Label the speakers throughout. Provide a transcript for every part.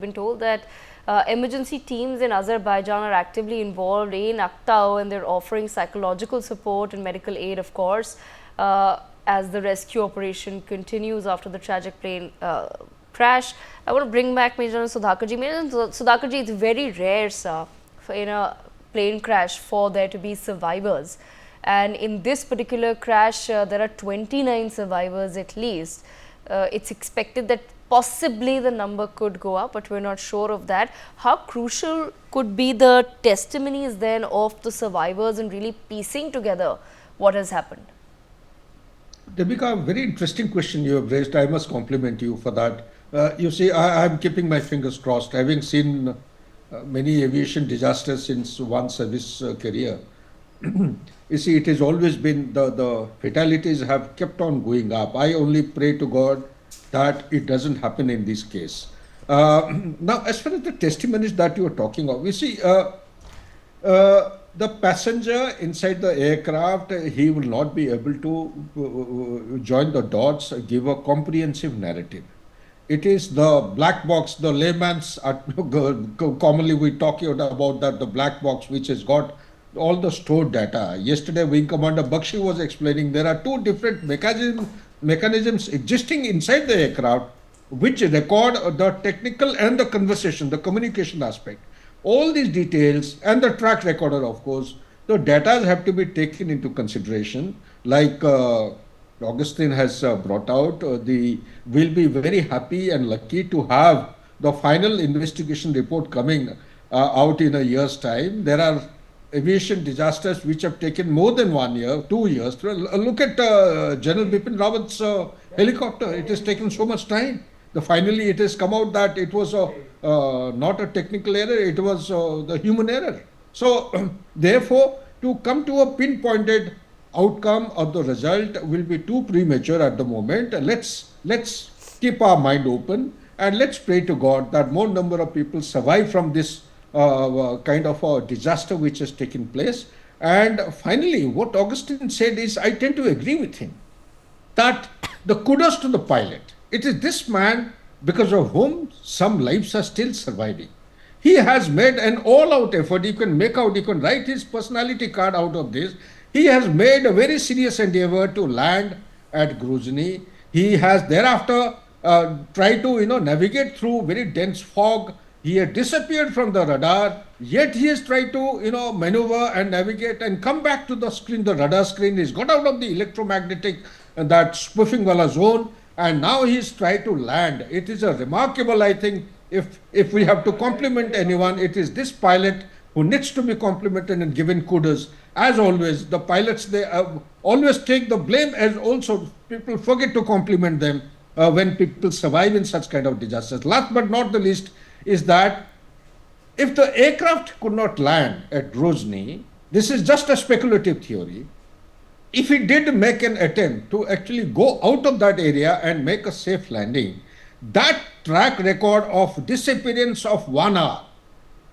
Speaker 1: Been told that emergency teams in Azerbaijan are actively involved in Aktau, and they're offering psychological support and medical aid, of course, as the rescue operation continues after the tragic plane crash. I want to bring back Major Sudhakarji. Sudhakarji, it's very rare, sir, in a plane crash for there to be survivors. And in this particular crash, there are 29 survivors at least. It's expected that possibly the number could go up, but we're not sure of that. How crucial could be the testimonies then of the survivors in really piecing together what has happened?
Speaker 2: Deepika, very interesting question you have raised. I must compliment you for that. You see, I'm keeping my fingers crossed. Having seen many aviation disasters since one service career, you see, it has always been the fatalities have kept on going up. I only pray to God that it doesn't happen in this case. Now, as far as the testimonies that you are talking of, we see the passenger inside the aircraft, he will not be able to join the dots, give a comprehensive narrative. It is the black box, the layman's, commonly we talk about that, the black box which has got all the stored data. Yesterday, Wing Commander Bakshi was explaining there are two different mechanisms existing inside the aircraft which record the technical and the conversation, the communication aspect. All these details and the track recorder, of course, the data have to be taken into consideration. Like Augustine has brought out, we'll be very happy and lucky to have the final investigation report coming out in a year's time. There are aviation disasters which have taken more than 1 year, 2 years. Look at General Bipin Rawat's helicopter. It has taken so much time. Finally, it has come out that it was not a technical error, it was the human error. So, therefore, to come to a pinpointed outcome of the result will be too premature at the moment. Let's keep our mind open and let's pray to God that more number of people survive from this kind of a disaster which has taken place. And finally, what Augustine said is, I tend to agree with him, that the kudos to the pilot. It is this man because of whom some lives are still surviving. He has made an all-out effort. You can write his personality card out of this. He has made a very serious endeavor to land at Grozny. He has thereafter tried to navigate through very dense fog. He had disappeared from the radar, yet he has tried to, maneuver and navigate and come back to the screen, the radar screen. He's got out of the electromagnetic, that spoofing wala zone, and now he's tried to land. It is a remarkable, I think, if we have to compliment anyone, it is this pilot who needs to be complimented and given kudos. As always, the pilots, they always take the blame, as also people forget to compliment them when people survive in such kind of disasters. Last but not the least, is that if the aircraft could not land at Grozny, this is just a speculative theory. If it did make an attempt to actually go out of that area and make a safe landing, that track record of disappearance of 1 hour,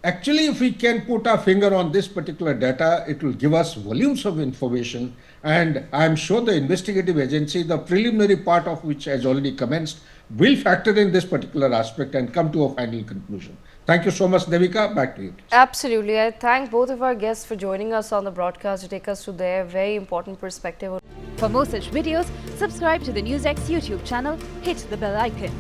Speaker 2: actually if we can put our finger on this particular data, it will give us volumes of information, and I'm sure the investigative agency, the preliminary part of which has already commenced, will factor in this particular aspect and come to a final conclusion. Thank you so much, Devika. Back to you.
Speaker 1: Absolutely. I thank both of our guests for joining us on the broadcast to take us to their very important perspective.
Speaker 3: For more such videos, subscribe to the NewsX YouTube channel, hit the bell icon.